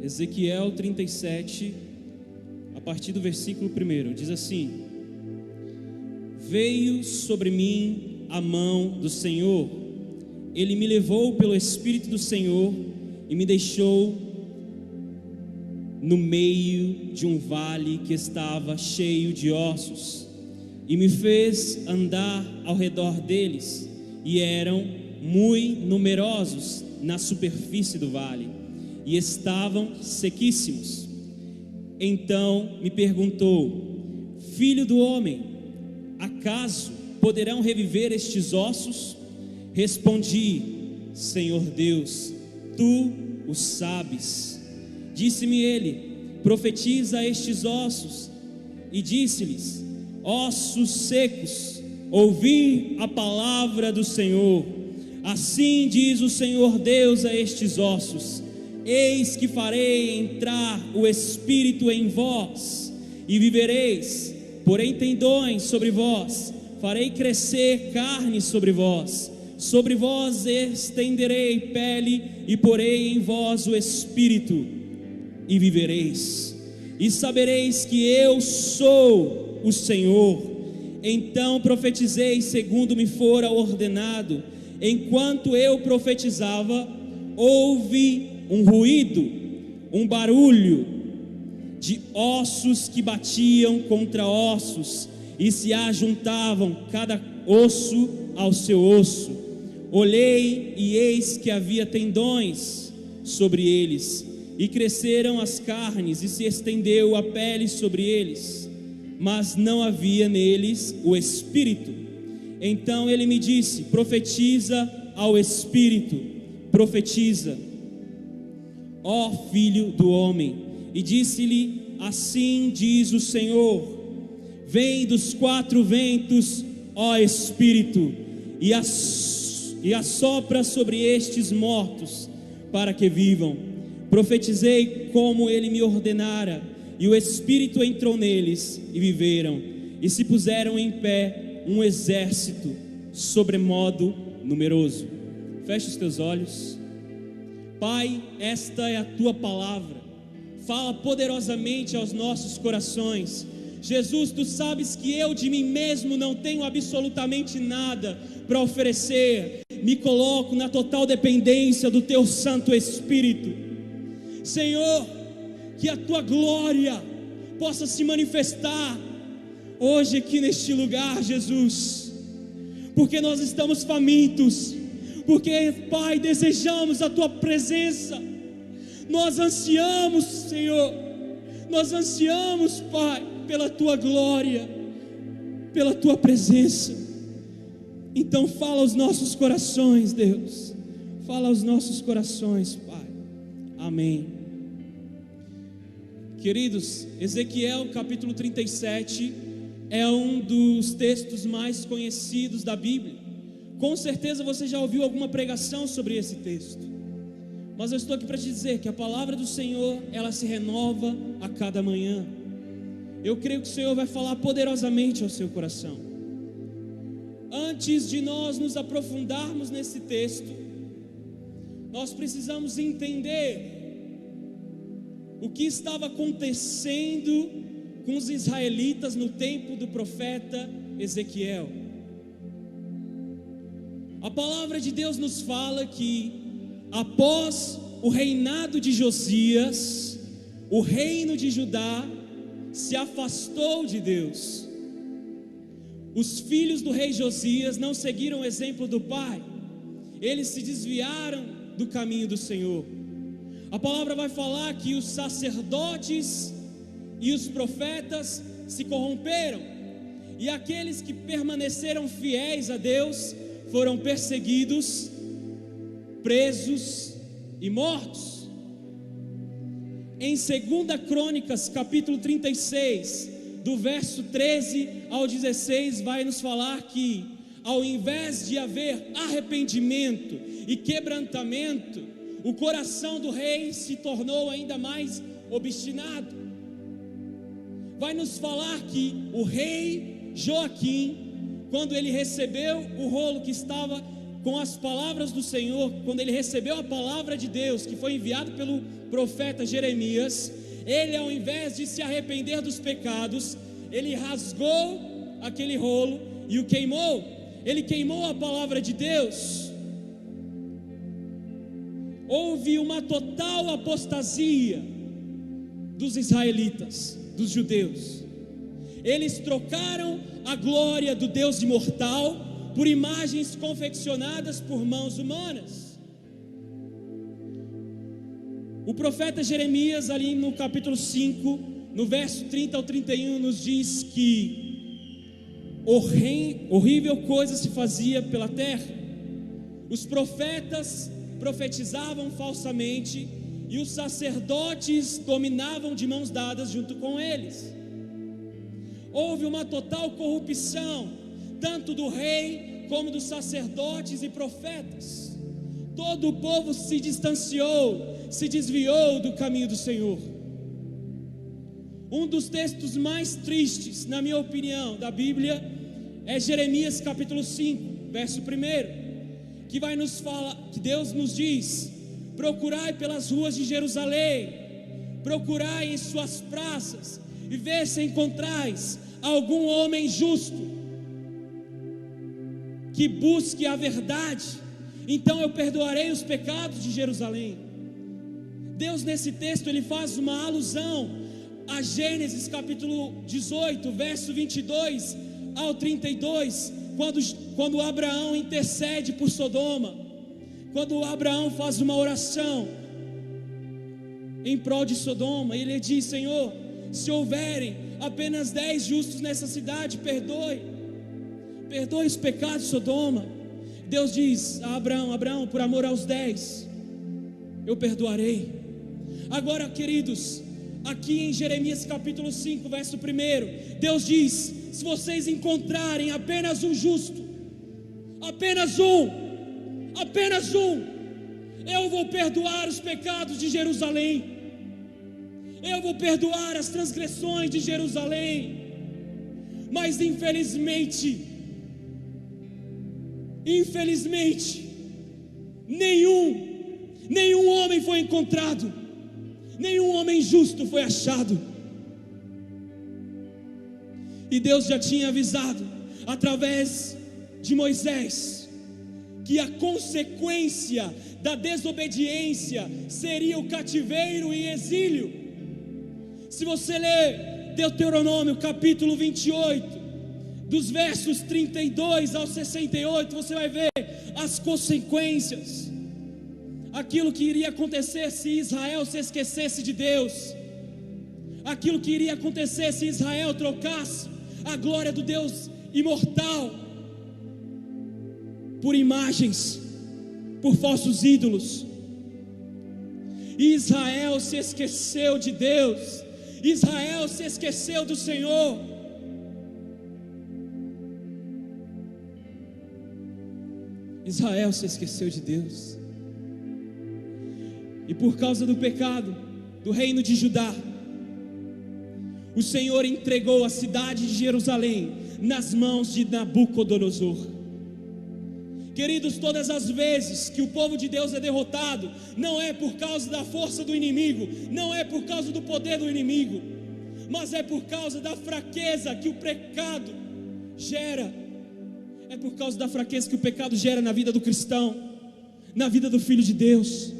Ezequiel 37, a partir do versículo 1, diz assim: Veio sobre mim a mão do Senhor, Ele me levou pelo Espírito do Senhor e me deixou no meio de um vale que estava cheio de ossos, e me fez andar ao redor deles, e eram muito numerosos na superfície do vale, e estavam sequíssimos. Então me perguntou: Filho do homem, acaso poderão reviver estes ossos? Respondi: Senhor Deus, tu o sabes. Disse-me ele: profetiza a estes ossos. E disse-lhes: ossos secos, ouvi a palavra do Senhor. Assim diz o Senhor Deus a estes ossos: eis que farei entrar o Espírito em vós, e vivereis. Porém tendões sobre vós, farei crescer carne sobre vós estenderei pele, e porei em vós o Espírito, e vivereis, e sabereis que eu sou o Senhor. Então profetizei segundo me fora ordenado. Enquanto eu profetizava, houve um ruído, um barulho de ossos que batiam contra ossos e se ajuntavam, cada osso ao seu osso. Olhei e eis que havia tendões sobre eles, e cresceram as carnes, e se estendeu a pele sobre eles, mas não havia neles o Espírito. Então ele me disse: profetiza ao Espírito, profetiza, ó filho do homem. E disse-lhe: assim diz o Senhor: vem dos quatro ventos, ó Espírito, e assopra sobre estes mortos, para que vivam. Profetizei como ele me ordenara, e o Espírito entrou neles, e viveram, e se puseram em pé um exército sobremodo numeroso. Feche os teus olhos. Pai, esta é a tua palavra, fala poderosamente aos nossos corações. Jesus, tu sabes que eu de mim mesmo não tenho absolutamente nada para oferecer. Me coloco na total dependência do teu Santo Espírito. Senhor, que a tua glória possa se manifestar hoje aqui neste lugar, Jesus, porque nós estamos famintos, porque, Pai, desejamos a tua presença. Nós ansiamos, Senhor, nós ansiamos, Pai, pela tua glória, pela tua presença. Então fala aos nossos corações, Deus, fala aos nossos corações, Pai. Amém. Queridos, Ezequiel capítulo 37 é um dos textos mais conhecidos da Bíblia. Com certeza você já ouviu alguma pregação sobre esse texto, mas eu estou aqui para te dizer que a palavra do Senhor, ela se renova a cada manhã. Eu creio que o Senhor vai falar poderosamente ao seu coração. Antes de nós nos aprofundarmos nesse texto, nós precisamos entender o que estava acontecendo com os israelitas no tempo do profeta Ezequiel. A palavra de Deus nos fala que após o reinado de Josias, o reino de Judá se afastou de Deus. Os filhos do rei Josias não seguiram o exemplo do pai, eles se desviaram do caminho do Senhor. A palavra vai falar que os sacerdotes e os profetas se corromperam, e aqueles que permaneceram fiéis a Deus foram perseguidos, presos e mortos. Em 2 Crônicas capítulo 36, do verso 13 ao 16, vai nos falar que ao invés de haver arrependimento e quebrantamento, o coração do rei se tornou ainda mais obstinado. Vai nos falar que o rei Joaquim, quando ele recebeu o rolo que estava com as palavras do Senhor, quando ele recebeu a palavra de Deus, que foi enviada pelo profeta Jeremias, ele, ao invés de se arrepender dos pecados, ele rasgou aquele rolo e o queimou. Ele queimou a palavra de Deus. Houve uma total apostasia dos israelitas, dos judeus. Eles trocaram a glória do Deus imortal por imagens confeccionadas por mãos humanas. O profeta Jeremias, ali no capítulo 5, no verso 30 ao 31, nos diz que horrível coisa se fazia pela terra. Os profetas profetizavam falsamente e os sacerdotes dominavam de mãos dadas junto com eles. Houve uma total corrupção, tanto do rei como dos sacerdotes e profetas. Todo o povo se distanciou, se desviou do caminho do Senhor. Um dos textos mais tristes, na minha opinião, da Bíblia é Jeremias capítulo 5, verso 1, que vai nos falar, que Deus nos diz: procurai pelas ruas de Jerusalém, procurai em suas praças, e vê se encontrais algum homem justo, que busque a verdade, então eu perdoarei os pecados de Jerusalém. Deus, nesse texto, ele faz uma alusão a Gênesis capítulo 18, verso 22 ao 32, quando Abraão intercede por Sodoma, quando Abraão faz uma oração em prol de Sodoma. Ele diz: Senhor, se houverem apenas 10 justos nessa cidade, perdoe os pecados de Sodoma. Deus diz a Abraão: Abraão, por amor aos 10, eu perdoarei. Agora, queridos, aqui em Jeremias capítulo 5, verso 1, Deus diz: se vocês encontrarem apenas um justo, apenas um, eu vou perdoar os pecados de Jerusalém, eu vou perdoar as transgressões de Jerusalém. Mas infelizmente, nenhum homem foi encontrado, nenhum homem justo foi achado. E Deus já tinha avisado através de Moisés que a consequência da desobediência seria o cativeiro e exílio. Se você ler Deuteronômio capítulo 28, dos versos 32 ao 68, você vai ver as consequências, aquilo que iria acontecer se Israel se esquecesse de Deus, aquilo que iria acontecer se Israel trocasse a glória do Deus imortal por imagens, por falsos ídolos. Israel se esqueceu de Deus, Israel se esqueceu do Senhor. Israel se esqueceu de Deus, e por causa do pecado do reino de Judá, o Senhor entregou a cidade de Jerusalém nas mãos de Nabucodonosor. Queridos, todas as vezes que o povo de Deus é derrotado, não é por causa da força do inimigo, não é por causa do poder do inimigo, mas é por causa da fraqueza que o pecado gera. É por causa da fraqueza que o pecado gera na vida do cristão, na vida do filho de Deus.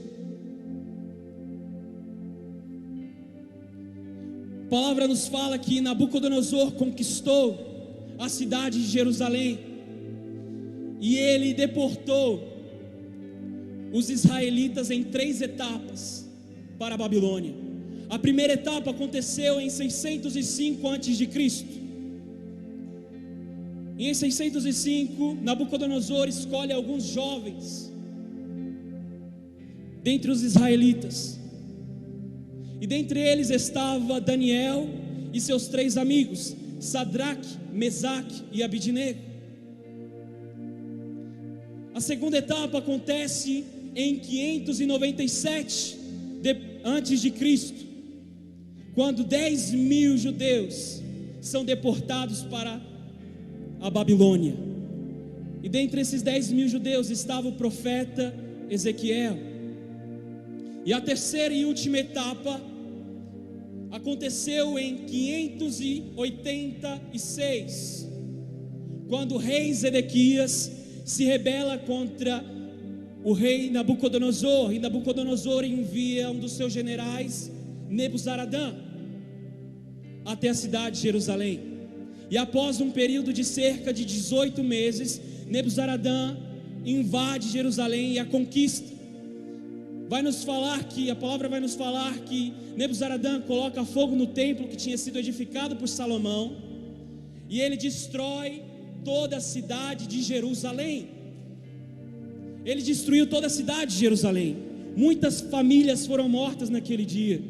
A palavra nos fala que Nabucodonosor conquistou a cidade de Jerusalém e ele deportou os israelitas em 3 etapas para a Babilônia. A primeira etapa aconteceu em 605 a.C. E em 605, Nabucodonosor escolhe alguns jovens dentre os israelitas, e dentre eles estava Daniel e seus 3 amigos, Sadraque, Mesaque e Abidnego. A segunda etapa acontece em 597 antes de Cristo, quando 10.000 judeus são deportados para a Babilônia. E dentre esses 10.000 judeus estava o profeta Ezequiel. E a terceira e última etapa aconteceu em 586, quando o rei Zedequias se rebela contra o rei Nabucodonosor, e Nabucodonosor envia um dos seus generais, Nebuzaradã, até a cidade de Jerusalém. E após um período de cerca de 18 meses, Nebuzaradã invade Jerusalém e a conquista. A palavra vai nos falar que Nebuzaradã coloca fogo no templo que tinha sido edificado por Salomão, e ele destrói toda a cidade de Jerusalém. Ele destruiu toda a cidade de Jerusalém. Muitas famílias foram mortas naquele dia.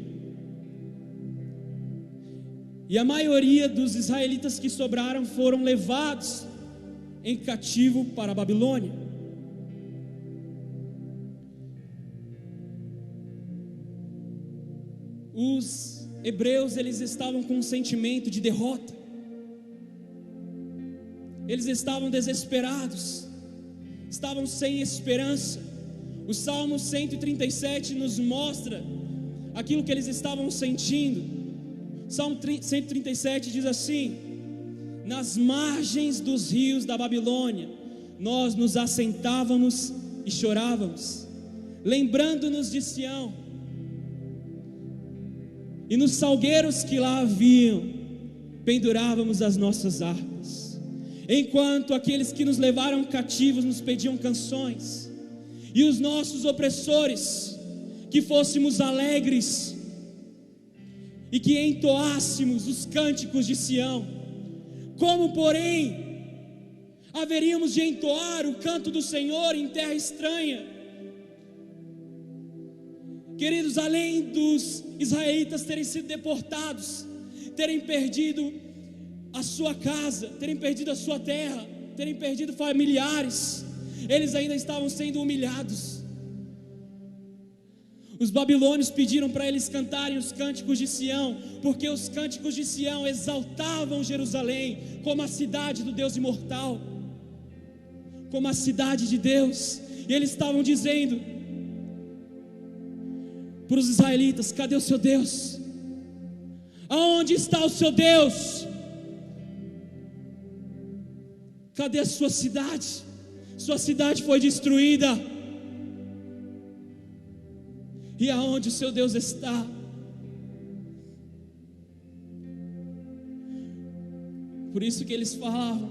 E a maioria dos israelitas que sobraram foram levados em cativo para a Babilônia. Os hebreus, eles estavam com um sentimento de derrota. Eles estavam desesperados, estavam sem esperança. O Salmo 137 nos mostra aquilo que eles estavam sentindo. Salmo 137 diz assim: nas margens dos rios da Babilônia, nós nos assentávamos e chorávamos, lembrando-nos de Sião, e nos salgueiros que lá haviam, pendurávamos as nossas harpas, enquanto aqueles que nos levaram cativos nos pediam canções, e os nossos opressores, que fôssemos alegres, e que entoássemos os cânticos de Sião. Como, porém, haveríamos de entoar o canto do Senhor em terra estranha? Queridos, além dos israelitas terem sido deportados, terem perdido a sua casa, terem perdido a sua terra, terem perdido familiares, eles ainda estavam sendo humilhados. Os babilônios pediram para eles cantarem os cânticos de Sião, porque os cânticos de Sião exaltavam Jerusalém como a cidade do Deus imortal, como a cidade de Deus. E eles estavam dizendo para os israelitas: cadê o seu Deus? Aonde está o seu Deus? Cadê a sua cidade? Sua cidade foi destruída. E aonde o seu Deus está? Por isso que eles falavam,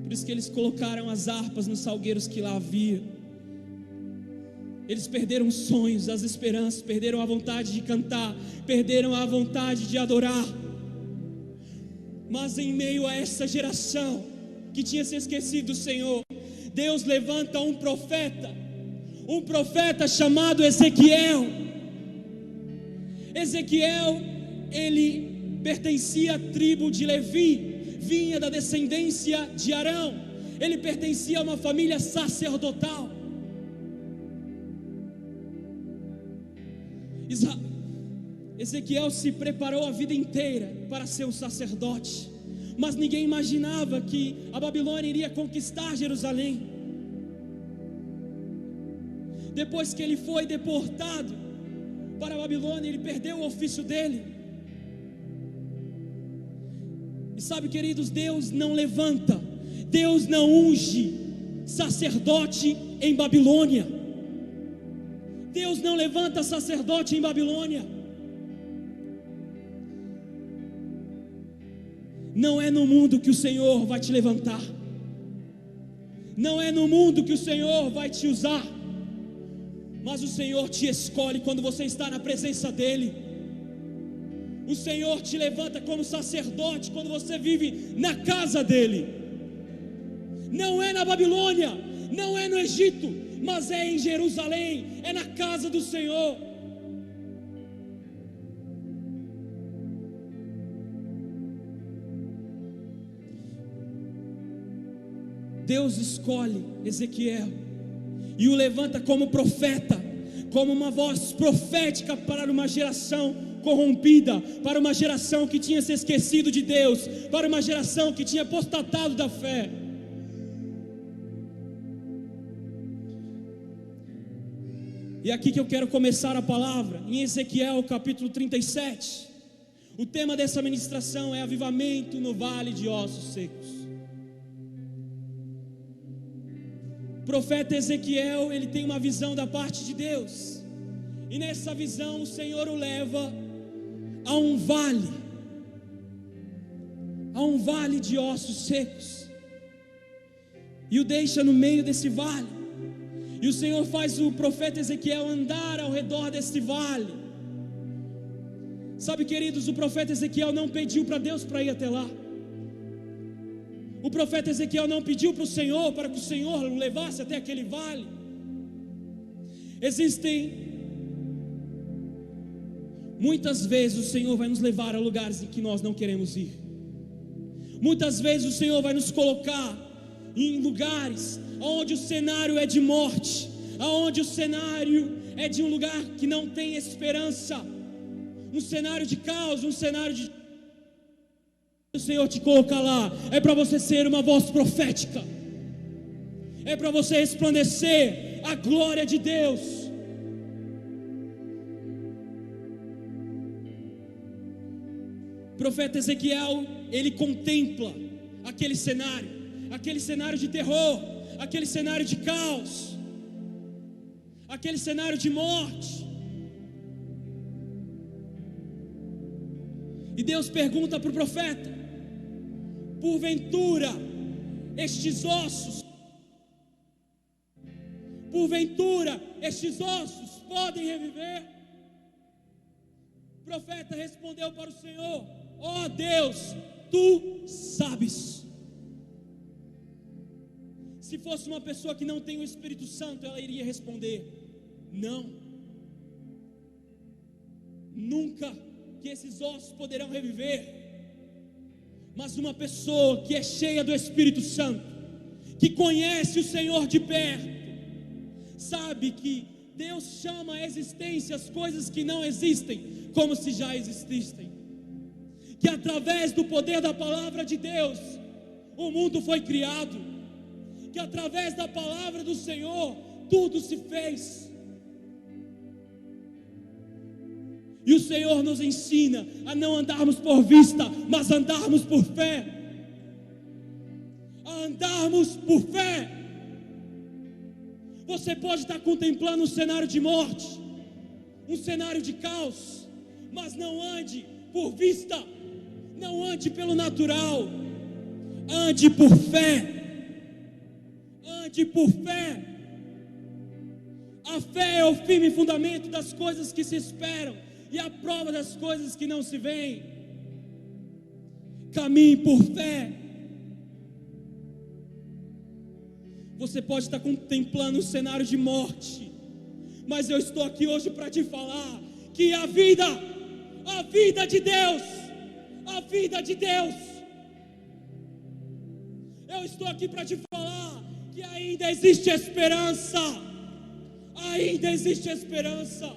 por isso que eles colocaram as harpas nos salgueiros que lá havia. Eles perderam os sonhos, as esperanças, perderam a vontade de cantar, perderam a vontade de adorar. Mas em meio a essa geração que tinha se esquecido do Senhor, Deus levanta um profeta chamado Ezequiel. Ezequiel, ele pertencia à tribo de Levi, vinha da descendência de Arão, ele pertencia a uma família sacerdotal. Ezequiel se preparou a vida inteira para ser um sacerdote, mas ninguém imaginava que a Babilônia iria conquistar Jerusalém. Depois que ele foi deportado para a Babilônia, ele perdeu o ofício dele. E sabe, queridos, Deus não levanta, Deus não unge sacerdote em Babilônia. Deus não levanta sacerdote em Babilônia. Não é no mundo que o Senhor vai te levantar, não é no mundo que o Senhor vai te usar, mas o Senhor te escolhe quando você está na presença dEle. O Senhor te levanta como sacerdote quando você vive na casa dEle. Não é na Babilônia, não é no Egito, mas é em Jerusalém, é na casa do Senhor. Deus escolhe Ezequiel e o levanta como profeta, como uma voz profética para uma geração corrompida, para uma geração que tinha se esquecido de Deus, para uma geração que tinha apostatado da fé. E aqui que eu quero começar a palavra, em Ezequiel capítulo 37. O tema dessa ministração é avivamento no vale de ossos secos. O profeta Ezequiel, ele tem uma visão da parte de Deus. E nessa visão o Senhor o leva a um vale de ossos secos. E o deixa no meio desse vale. E o Senhor faz o profeta Ezequiel andar ao redor desse vale. Sabe, queridos, o profeta Ezequiel não pediu para Deus para ir até lá. O profeta Ezequiel não pediu para o Senhor, para que o Senhor o levasse até aquele vale. Muitas vezes o Senhor vai nos levar a lugares em que nós não queremos ir. Muitas vezes o Senhor vai nos colocar em lugares onde o cenário é de morte, onde o cenário é de um lugar que não tem esperança, um cenário de caos, um cenário de... O Senhor te coloca lá, é para você ser uma voz profética, é para você resplandecer a glória de Deus. O profeta Ezequiel, ele contempla aquele cenário de terror, aquele cenário de caos, aquele cenário de morte. E Deus pergunta para o profeta: porventura estes ossos podem reviver? O profeta respondeu para o Senhor: ó Deus, tu sabes. Se fosse uma pessoa que não tem o Espírito Santo, ela iria responder: não, nunca que esses ossos poderão reviver. Mas uma pessoa que é cheia do Espírito Santo, que conhece o Senhor de perto, sabe que Deus chama à existência as coisas que não existem como se já existissem, que através do poder da palavra de Deus o mundo foi criado, que através da palavra do Senhor tudo se fez. E o Senhor nos ensina a não andarmos por vista, mas andarmos por fé. A andarmos por fé. Você pode estar contemplando um cenário de morte, um cenário de caos, mas não ande por vista, não ande pelo natural, ande por fé. Ande por fé. A fé é o firme fundamento das coisas que se esperam e a prova das coisas que não se veem. Caminhe por fé. Você pode estar contemplando um cenário de morte, mas eu estou aqui hoje para te falar que a vida de Deus, eu estou aqui para te falar que ainda existe esperança, ainda existe esperança.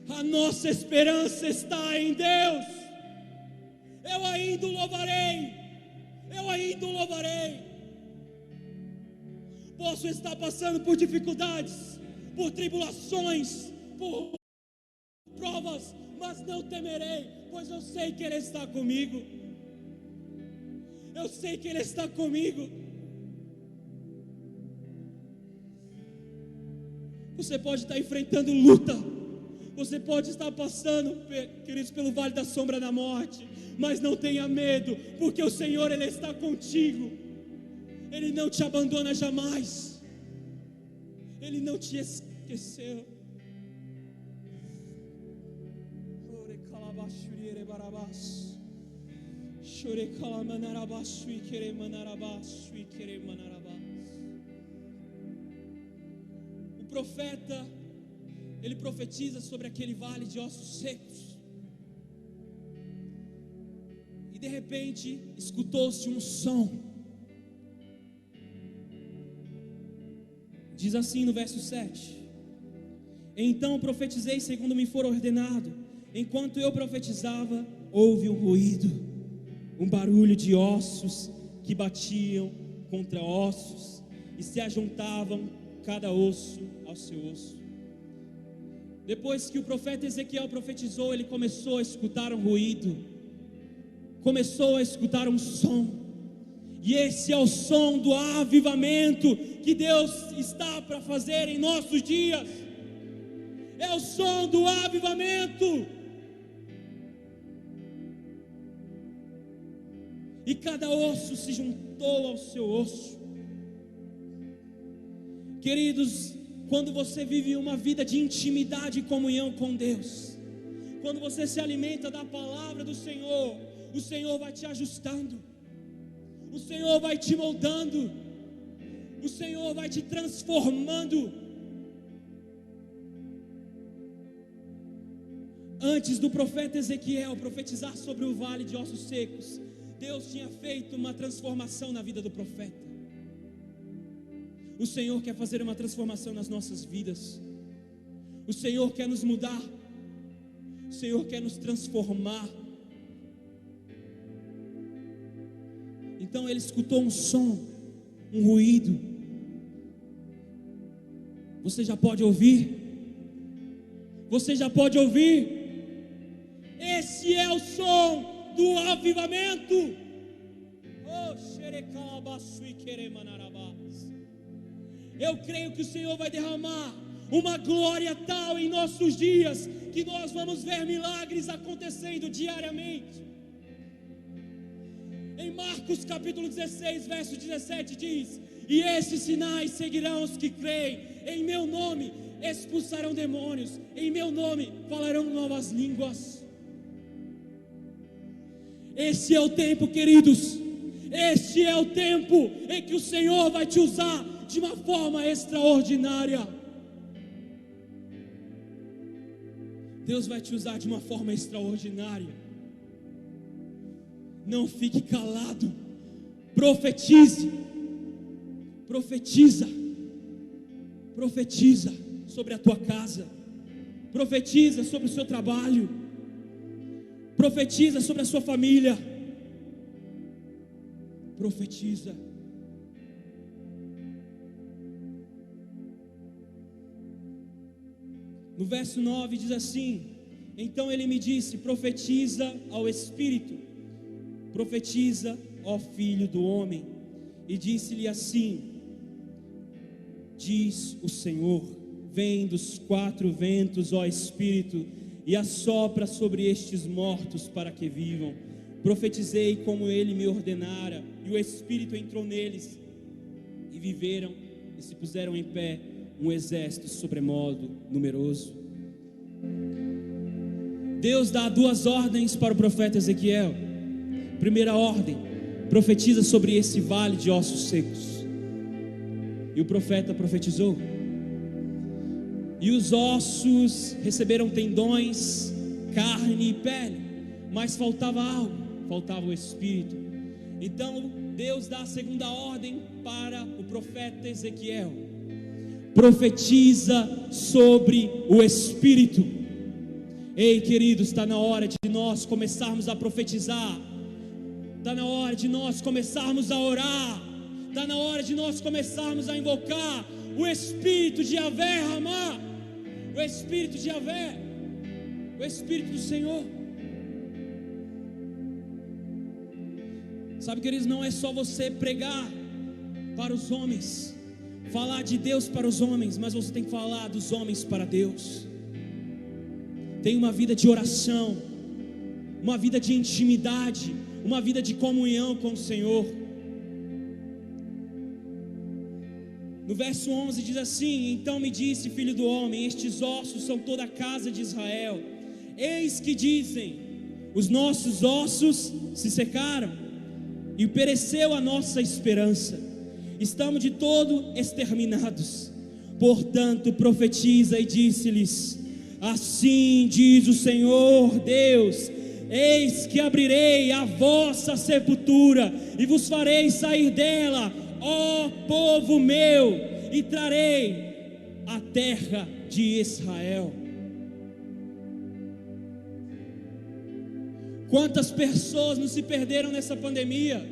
A nossa esperança está em Deus. Eu ainda o louvarei. Posso estar passando por dificuldades, por tribulações, por provas, mas não temerei, pois eu sei que Ele está comigo. Eu sei que Ele está comigo. Você pode estar enfrentando luta, você pode estar passando, queridos, pelo vale da sombra da morte, mas não tenha medo, porque o Senhor, Ele está contigo. Ele não te abandona jamais. Ele não te esqueceu. O profeta, ele profetiza sobre aquele vale de ossos secos. E de repente escutou-se um som. Diz assim no verso 7: então profetizei segundo me for ordenado. Enquanto eu profetizava, houve um ruído, um barulho de ossos que batiam contra ossos, e se ajuntavam cada osso ao seu osso. Depois que o profeta Ezequiel profetizou, ele começou a escutar um ruído, começou a escutar um som, e esse é o som do avivamento que Deus está para fazer em nossos dias. É o som do avivamento. E cada osso se juntou ao seu osso. Queridos, quando você vive uma vida de intimidade e comunhão com Deus, quando você se alimenta da palavra do Senhor, o Senhor vai te ajustando, o Senhor vai te moldando, o Senhor vai te transformando. Antes do profeta Ezequiel profetizar sobre o vale de ossos secos, Deus tinha feito uma transformação na vida do profeta. O Senhor quer fazer uma transformação nas nossas vidas. O Senhor quer nos mudar. O Senhor quer nos transformar. Então ele escutou um som, um ruído. Você já pode ouvir? Você já pode ouvir? Esse é o som do avivamento. Eu creio que o Senhor vai derramar uma glória tal em nossos dias, que nós vamos ver milagres acontecendo diariamente. Em Marcos capítulo 16, verso 17 diz: e esses sinais seguirão os que creem, em meu nome expulsarão demônios, em meu nome falarão novas línguas. Esse é o tempo, queridos, este é o tempo em que o Senhor vai te usar de uma forma extraordinária. Deus vai te usar de uma forma extraordinária. Não fique calado, profetize, profetiza sobre a tua casa, profetiza sobre o seu trabalho, profetiza sobre a sua família, profetiza. No verso 9 diz assim: então ele me disse, profetiza ao Espírito, profetiza ao Filho do Homem, e disse-lhe assim: diz o Senhor, vem dos quatro ventos, ó Espírito, e assopra sobre estes mortos para que vivam. Profetizei como ele me ordenara, e o Espírito entrou neles, e viveram, e se puseram em pé um exército sobremodo numeroso. Deus dá duas ordens para o profeta Ezequiel. Primeira ordem: profetiza sobre esse vale de ossos secos. E o profeta profetizou, e os ossos receberam tendões, carne e pele, mas faltava algo, faltava o Espírito. Então Deus dá a segunda ordem para o profeta Ezequiel: profetiza sobre o Espírito. Ei, queridos, está na hora de nós começarmos a profetizar, está na hora de nós começarmos a orar, está na hora de nós começarmos a invocar o Espírito de Yahvé, Ramá, o Espírito de Yahvé, o Espírito do Senhor. Sabe, queridos, não é só você pregar para os homens, falar de Deus para os homens, mas você tem que falar dos homens para Deus. Tem uma vida de oração, uma vida de intimidade, uma vida de comunhão com o Senhor. No verso 11 diz assim: então me disse, filho do homem, estes ossos são toda a casa de Israel. Eis que dizem: os nossos ossos se secaram, e pereceu a nossa esperança, estamos de todo exterminados. Portanto profetiza e disse-lhes: assim diz o Senhor Deus: eis que abrirei a vossa sepultura e vos farei sair dela, ó povo meu, e trarei a terra de Israel. Quantas pessoas não se perderam nessa pandemia?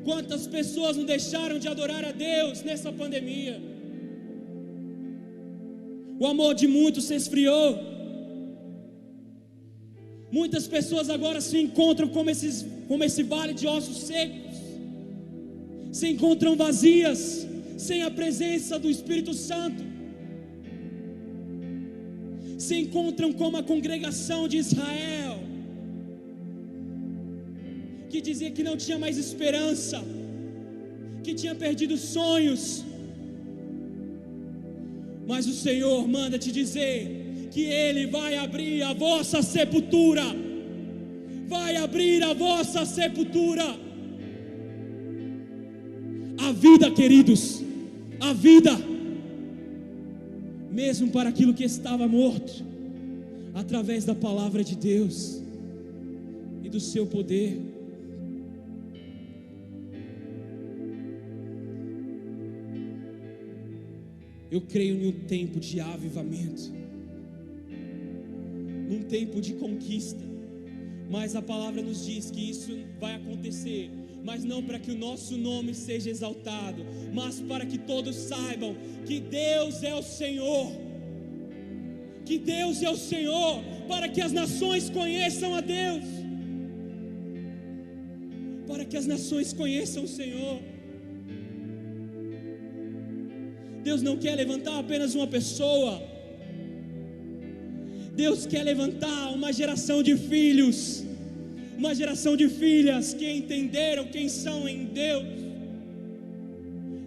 Quantas pessoas não deixaram de adorar a Deus nessa pandemia? O amor de muitos se esfriou. Muitas pessoas agora se encontram como esse vale de ossos secos, se encontram vazias, sem a presença do Espírito Santo, se encontram como a congregação de Israel, que dizia que não tinha mais esperança, que tinha perdido sonhos. Mas o Senhor manda te dizer que Ele vai abrir a vossa sepultura, vai abrir a vossa sepultura. A vida, queridos, a vida, mesmo para aquilo que estava morto, através da palavra de Deus e do seu poder. Eu creio em um tempo de avivamento, num tempo de conquista, mas a palavra nos diz que isso vai acontecer, mas não para que o nosso nome seja exaltado, mas para que todos saibam que Deus é o Senhor, que Deus é o Senhor, para que as nações conheçam a Deus, para que as nações conheçam o Senhor. Deus não quer levantar apenas uma pessoa, Deus quer levantar uma geração de filhos, uma geração de filhas que entenderam quem são em Deus.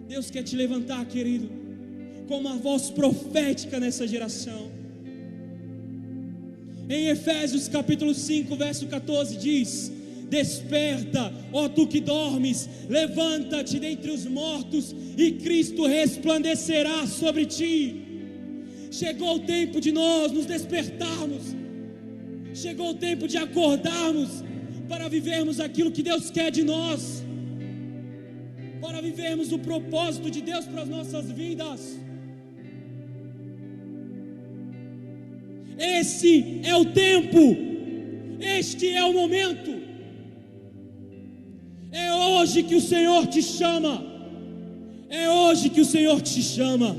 Deus quer te levantar, querido, como uma voz profética nessa geração. Em Efésios capítulo 5, verso 14 diz: desperta, ó tu que dormes, levanta-te dentre os mortos, e Cristo resplandecerá sobre ti. Chegou o tempo de nós nos despertarmos, chegou o tempo de acordarmos, para vivermos aquilo que Deus quer de nós, para vivermos o propósito de Deus para as nossas vidas. Esse é o tempo, este é o momento. É hoje que o Senhor te chama, é hoje que o Senhor te chama.